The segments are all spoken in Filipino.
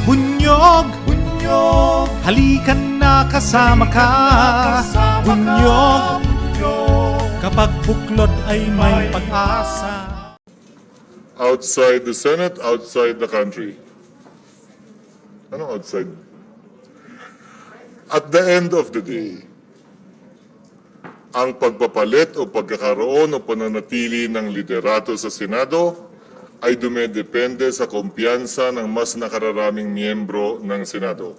Bunyog, bunyog, halikan na kasama ka. Bunyog, kapag buklod ay may pag-asa. Outside the Senate, outside the country. Ano outside? At the end of the day, ang pagpapalit o pagkakaroon o pananatili ng liderato sa Senado ay dumedepende sa kumpiyansa ng mas nakararaming miyembro ng Senado.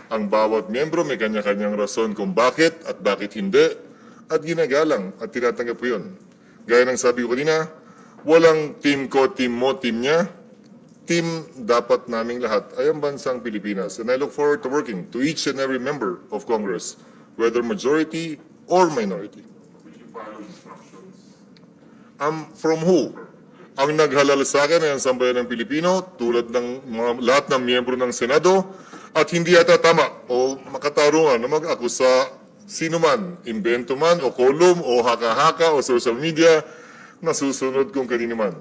Ang bawat miyembro may kanya-kanyang rason kung bakit at bakit hindi, at ginagalang at tinatanggap po yun. Gaya ng sabi ko kanina, walang team ko, team mo, team niya. Team dapat naming lahat ay ang bansang Pilipinas. And I look forward to working to each and every member of Congress, whether majority or minority. From who? Ang naghalal sa akin ay ang sambayan ng Pilipino, tulad ng lahat ng miyembro ng Senado, at hindi yata tama o makatarungan na mag-akusa sino man, invento man o kolum o haka-haka o social media na susunod kung kanino man.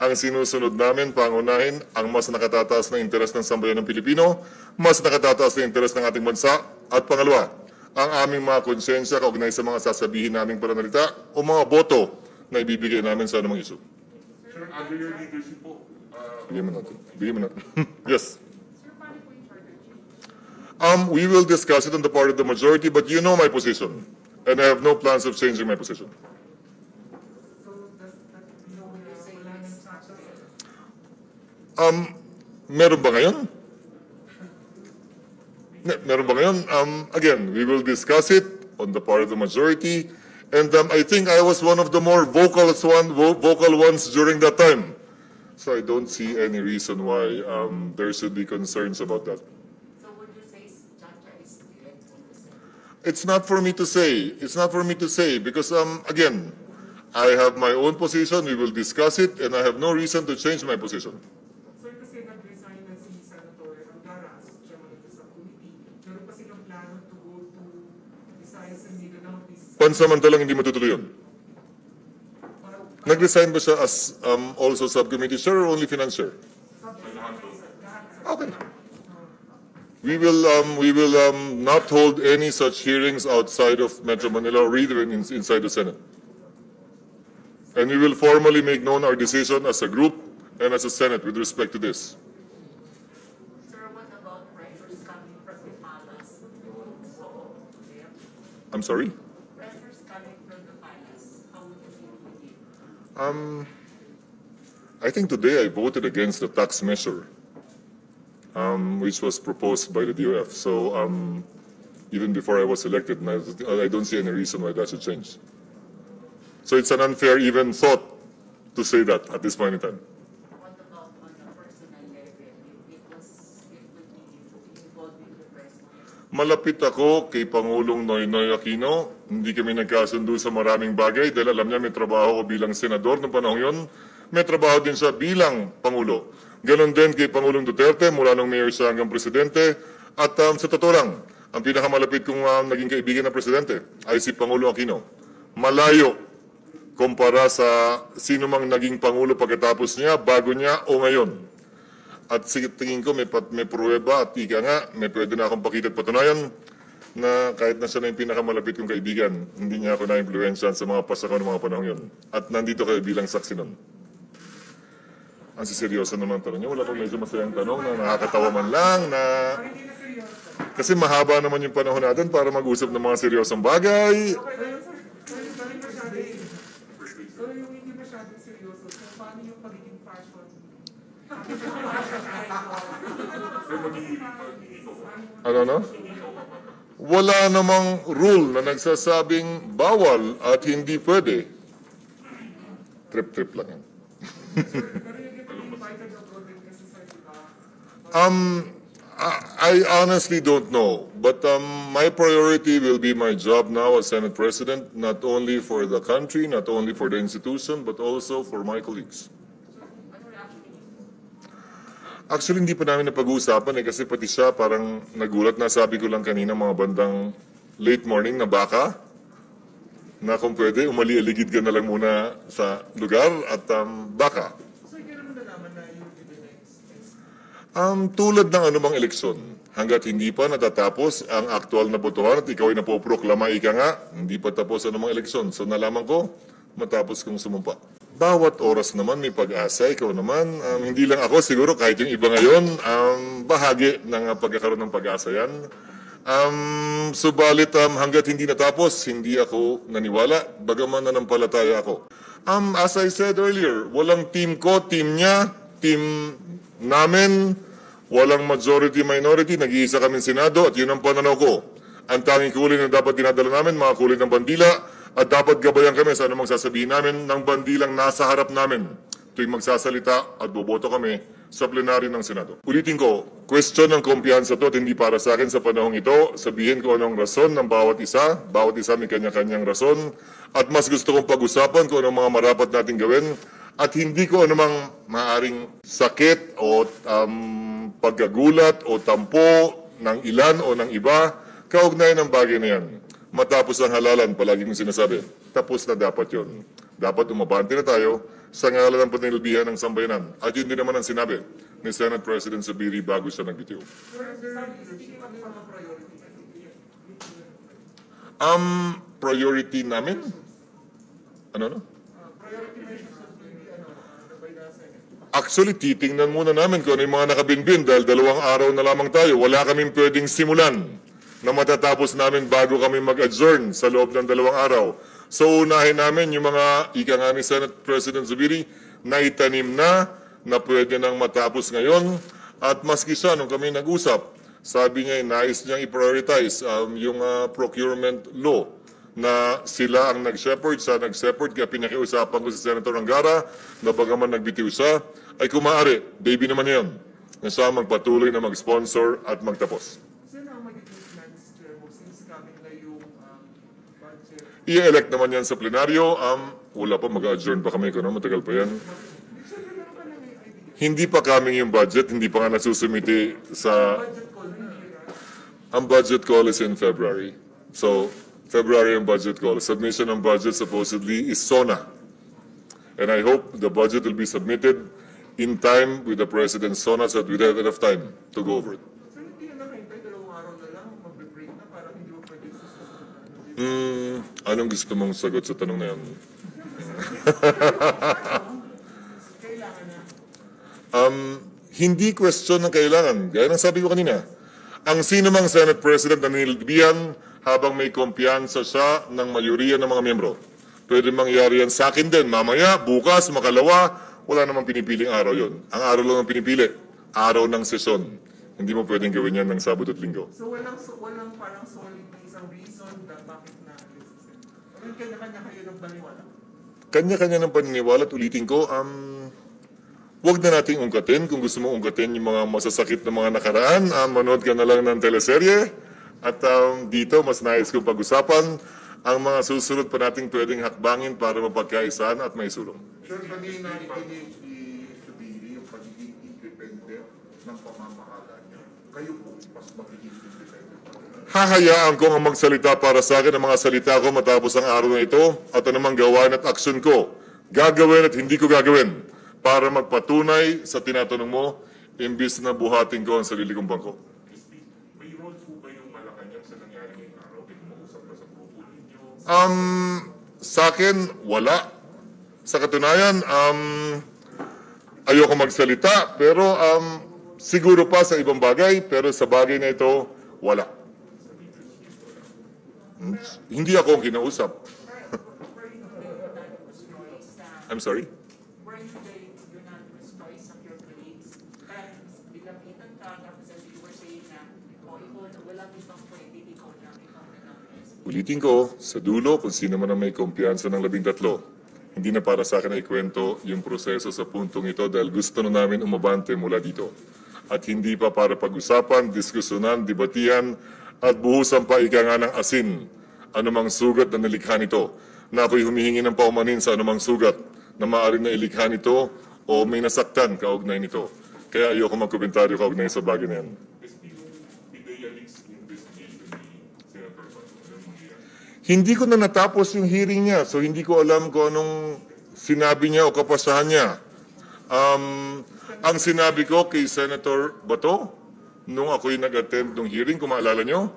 Ang sinusunod namin, pangunahin, ang mas nakatataas na interes ng sambayan ng Pilipino, mas nakatataas na interes ng ating bansa, at pangalawa, ang aming mga konsensya kaugnay sa mga sasabihin naming pananalita o mga boto na ibibigay namin sa anumang issue. Sir, under your leadership po, Bigyan mo natin. Bigyan mo natin. Yes. We will discuss it on the part of the majority, but you know my position. And I have no plans of changing my position. Meron ba ngayon? Meron ba ngayon? Again, we will discuss it on the part of the majority. And I think I was one of the more vocal ones during that time. So I don't see any reason why there should be concerns about that. So would you say Chacha is the end of the Senate? It's not for me to say. It's not for me to say because, again, I have my own position. We will discuss it, and I have no reason to change my position. Sir, kasi nag-resign na si Senator Angaras, chairman of the subcommittee. Meron pa silang plano to go to Visayas and Mindanao this Pansamantalang hindi matutuloy yun. Nag-resign ba siya as also subcommittee chair or only finance chair? Okay. We will not hold any such hearings outside of Metro Manila or either inside the Senate. And we will formally make known our decision as a group and as a Senate with respect to this. Sir, what about pressures coming from the palace? I'm sorry? Pressures coming from the palace, how would you deal with it? I think today I voted against the tax measure, which was proposed by the DOF. So even before I was elected, and I don't see any reason why that should change. So it's an unfair even thought to say that at this point in time. What about on a personal level? It would be involved in the press. Malapit ako kay Pangulong Noynoy Aquino. Hindi kami nagkasundo sa maraming bagay dahil alam niya may trabaho ko bilang senador noong panahon yun. May trabaho din siya bilang Pangulo. Ganon din kay Pangulong Duterte mula nung mayor siya hanggang presidente. At sa totoo lang, ang pinakamalapit kong naging kaibigan ng presidente ay si Pangulo Aquino. Malayo kumpara sa sino mang naging Pangulo pagkatapos niya, bago niya o ngayon. At tingin ko may pruweba at ika nga, may pwede na akong pakita at patunayan na kahit na siya na yung pinakamalapit kong kaibigan, hindi niya ako na-influensyan sa mga pasakaw ng mga panahon yun. At nandito kayo bilang saksi nun. Ang siseryoso naman tanong niya, wala pang medyo masayang tanong na nakakatawa man lang na... Kasi mahaba naman yung panahon natin para mag-usap ng mga seryosong bagay. So yung hindi masyadong seryoso, so paano yung pagiging fashion? Ano? Wala namang rule na nagsasabing bawal at hindi pwede. Trip-trip lang yan. Pero yung invited abroad din kasi sa iba. I honestly don't know, but my priority will be my job now as Senate President, not only for the country, not only for the institution, but also for my colleagues. Actually, hindi pa namin napag-uusapan kasi pati siya parang nagulat na sabi ko lang kanina mga bandang late morning na baka na kung pwede, umali-aligid ka na lang muna sa lugar at baka. So hindi naman nalaman na yung next. Tulad ng anumang eleksyon, hanggat hindi pa natatapos ang aktual na botohan at ikaw ay napoproklama, ika nga, hindi pa tapos ang anumang eleksyon. So nalaman ko, matapos kong sumumpa. Bawat oras naman may pag-asa, ikaw naman, hindi lang ako, siguro kahit yung iba ngayon, bahagi ng pagkakaroon ng pag-asa yan. Subalit hanggat hindi natapos, hindi ako naniwala, bagaman nanampalataya ako. As I said earlier, walang team ko, team niya, team namin, walang majority-minority, nag-iisa kaming Senado at yun ang pananaw ko. Ang tanging kulay na dapat dinadala namin, mga kulay ng bandila, at dapat gabayan kami sa anumang sasabihin namin ng bandilang nasa harap namin tuwing magsasalita at boboto kami sa plenaryo ng Senado. Ulitin ko, question ng kumpiyansa to at hindi para sa akin sa panahong ito. Sabihin ko anong rason ng bawat isa may kanya-kanyang rason, at mas gusto kong pag-usapan kung anong mga marapat natin gawin at hindi ko anumang maaring sakit o pagkagulat o tampo ng ilan o ng iba kaugnay ng bagay na yan. Matapos ang halalan, palagi kong sinasabi, tapos na dapat yun. Dapat umabante na tayo sa ngalan ng panilbihan ng sambayanan. At yun din naman ang sinabi ni Senate President Zubiri bago siya nagbitiw. Priority namin? Ano? Actually, titingnan muna namin kung ano yung mga nakabinbin dahil 2 araw na lamang tayo. Wala kaming pwedeng simulan na matatapos namin bago kami mag-adjourn sa loob ng 2 araw. So unahin namin yung mga ika nga ni Senate President Zubiri na itanim na pwede nang matapos ngayon. At maski siya, nung kami nag-usap, sabi niya nais niyang i-prioritize yung procurement law na sila ang nag-shepherd, kaya pinakiusapan ko si Senator Angara na bagaman nagbitiw siya, ay kung maaari, baby naman yan, na siya magpatuloy na mag-sponsor at magtapos. I-elect naman yan sa plenaryo. Wala pa, mag-adjourn pa kami. Matagal pa yan. Hindi pa coming yung budget. Hindi pa nga nasusumiti sa... Ang budget call is in February. So, February ang budget call. Submission ng budget supposedly is SONA. And I hope the budget will be submitted in time with the President's SONA so that we have enough time to go over it. Anong gusto mong sagot sa tanong na yan? Hindi question ng kailangan. Gaya ng sabi ko kanina, ang sino mang Senate President na nilbihan habang may kumpiyansa siya ng mayoriya ng mga miyembro. Pwede mangyari yan sa akin din. Mamaya, bukas, makalawa, wala namang pinipiling araw yon. Ang araw lang ang pinipili, araw ng sesyon. Hindi mo pwedeng gawin yan ng Sabado at Linggo. So walang parang solid na isang reason na bakit na kanya-kanya kayo ng paniwala? Kanya-kanya ng paniniwala at ulitin ko, huwag na nating ungkatin. Kung gusto mo ungkatin yung mga masasakit na mga nakaraan, manood ka na lang ng teleserye. At dito, mas nais kong pag-usapan ang mga susunod pa nating pwedeng hakbangin para mapagkaisaan at may sulong. Sir, kanina ikinig ni Zubiri yung pagiging independent ng pamamahala niya. Kayo po, mas magiging independent pa rin. Hahayaan ko ang magsalita para sa akin ang mga salita ko matapos ang araw na ito at anumang gawain at aksyon ko, gagawin at hindi ko gagawin para magpatunay sa tinatanong mo imbis na buhatin ko ang sarili kong bangko. May role po ba yung Malacanang sa nangyari ngayong araw? Pinag-uusap ba sa grupo ninyo? Sa akin, wala. Sa katunayan, ayoko magsalita, pero siguro pa sa ibang bagay, pero sa bagay na ito, wala. Hindi ako ang kinausap. I'm sorry? Were you the unanimous choice of your colleagues? And bilapitan ka, tapos as you were saying na, ikaw, walang ibang pwede, ikaw na nominate. Ulitin ko, sa dulo, kung sino man ang may kumpiyansa ng 13, hindi na para sa akin na ikwento yung proseso sa puntong ito dahil gusto na namin umabante mula dito. At hindi pa para pag-usapan, diskusyonan, debatihan, at buhusan pa ika nga ng asin anumang sugat na nilikha nito, na ako'y humihingi ng paumanin sa anumang sugat na maaaring na ilikha nito o may nasaktan kaugnay nito. Kaya ayoko magkomentaryo kaugnay sa bagay na yan. Hindi ko na natapos yung hearing niya, so hindi ko alam kung anong sinabi niya o kapasahan niya. Ang sinabi ko kay Senator Bato, nung ako'y nag-attend ng hearing, kung maalala nyo,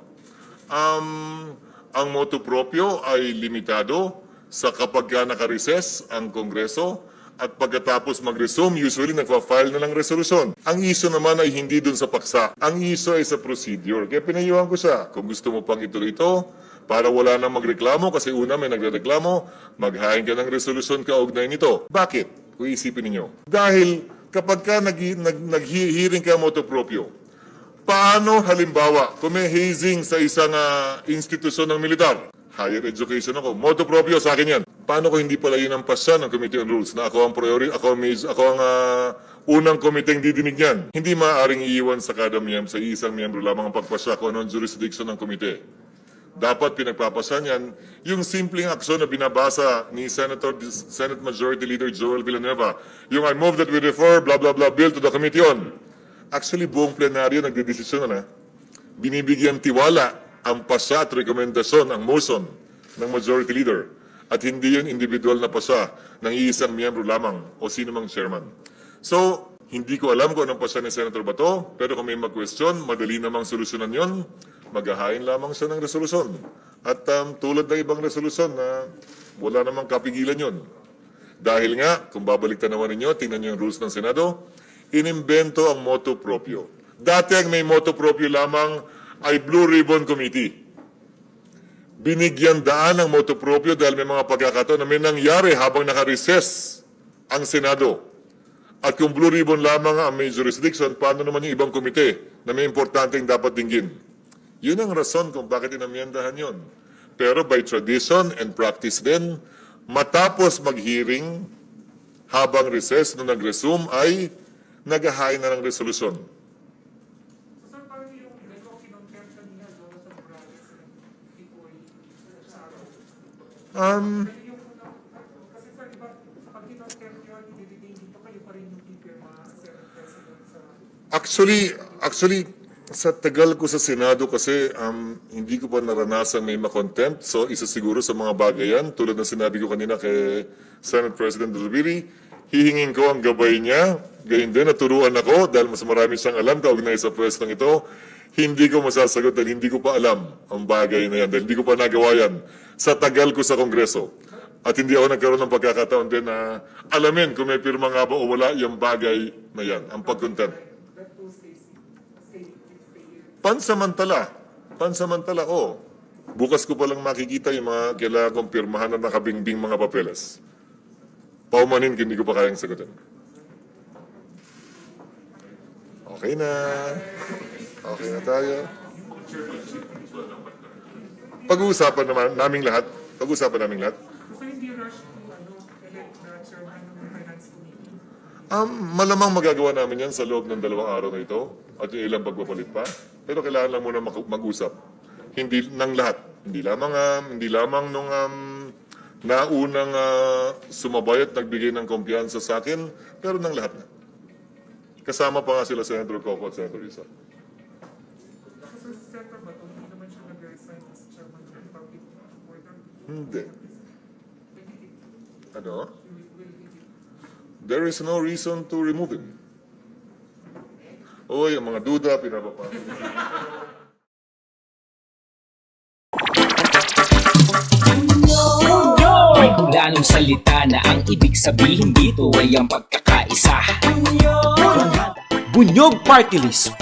ang motu proprio ay limitado sa kapag ka naka-recess ang Kongreso at pagkatapos mag-resume, usually nagpa-file na ng resolusyon. Ang iso naman ay hindi dun sa paksa. Ang iso ay sa procedure. Kaya pinayuhan ko siya. Kung gusto mo pang ituloy ito, para wala nang magreklamo, kasi una may nagreklamo, maghain ka ng resolusyon kaugnay nito. Bakit? Kung isipin ninyo. Dahil kapag ka nag-hearing ka motu proprio, paano halimbawa kung may hazing sa isang institusyon ng militar? Higher education ako. Motu proprio sa akin yan. Paano ko hindi pala yun ang pasya ng Committee on Rules na ako ang priority, ako ang unang komiteng didinig niyan? Hindi maaaring iiwan sa kada sa isang miyembro lamang ang pagpasya kung anong jurisdiction ng komite. Dapat pinagpapasya niyan yung simpleng aksyon na binabasa ni Senate Majority Leader Joel Villanueva. Yung I move that we refer blah blah blah bill to the committee on. Actually, buong plenaryo nagdedesisyon na. Binibigyan tiwala ang pasya at rekomendasyon, ang motion ng Majority Leader. At hindi yun individual na pasya ng iisang miyembro lamang o sino mang chairman. So, hindi ko alam kung anong pasya ni Senator Bato, pero kung may mag-question, madali namang solusyonan yun, maghahain lamang siya ng resolusyon. At tulad ng ibang resolusyon na wala namang kapigilan yun. Dahil nga, kung babaliktad naman ninyo, tingnan nyo yung rules ng Senado, inimbento ang motu proprio. Dati ang may motu proprio lamang ay Blue Ribbon Committee. Binigyan daan ang motu proprio dahil may mga pagkakataon na may nangyari habang naka-recess ang Senado. At kung Blue Ribbon lamang ang may jurisdiction, paano naman yung ibang komite na may importanteng dapat dinggin? Yun ang rason kung bakit inamyendahan yun. Pero by tradition and practice din, matapos mag-hearing, habang recess nung nag-resume ay naghahain na ng resolusyon. Sir, parang yung kinontempt kanina doon sa Morales, Tipoy, Saro. Kasi sir, iba, pag kinontempt yun, i-detain dito kayo pa rin yung pipirma sa Senate President sa... Actually, sa tagal ko sa Senado kasi hindi ko pa naranasan may makontempt. So isa siguro sa mga bagay yan, tulad ng sinabi ko kanina kay Senate President Zubiri, hihingin ko ang gabay niya. Gayun din, naturuan ako dahil mas marami siyang alam kaugnay sa pwestong ito. Hindi ko masasagot dahil hindi ko pa alam ang bagay na yan. Dahil hindi ko pa nagawa yan sa tagal ko sa Kongreso. At hindi ako nagkaroon ng pagkakataon din na alamin kung may pirma nga ba o wala yung bagay na yan, ang pag-contempt. That will stay here. Pansamantala, oo. Bukas ko palang makikita yung mga kailangan kong pirmahan na nakabingbing mga papeles. Paumanin, hindi ko pa kayang sagutin. Okay na. Okay na tayo. Pag-uusapan naman naming lahat. So hindi rush to elect the chairman ng Finance Committee? Malamang magagawa namin yan sa loob ng 2 araw na ito at yung ilang pagpapalit pa. Pero kailangan lang muna mag-usap. Hindi ng lahat. Hindi lamang nung naunang sumabay at nagbigay ng kumpiyansa sa akin, pero ng lahat na. Kasama pa nga sila Senator Coco at Senator Risa. Kasi sa Senator Bato, hindi naman siya nag-resign as chairman ng Republic Order. Hindi. Ano? There is no reason to remove him. Oy, ang mga duda, pinapapasok. May hulanong salita na ang ibig sabihin dito ay ang pagkakaisa. Bunyog Party List.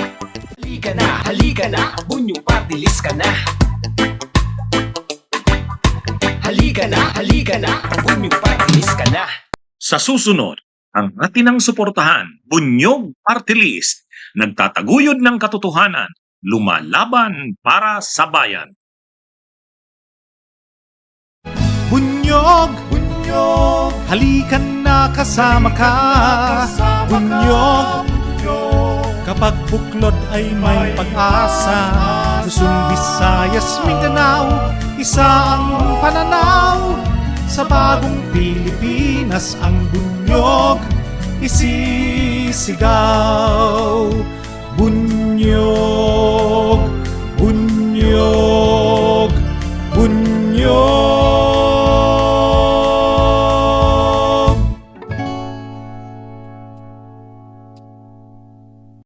Halika na, Bunyog Party List ka na. Halika na, Bunyog Party List ka na. Sa susunod, ang atinang suportahan, Bunyog Party List, nagtataguyod ng katotohanan, lumalaban para sa bayan. Bunyog, bunyog, halikan na kasama ka. Bunyog, kapag buklod ay may pag-asa. Luzon, Visayas, Mindanao, isa ang pananaw. Sa bagong Pilipinas ang bunyog isisigaw.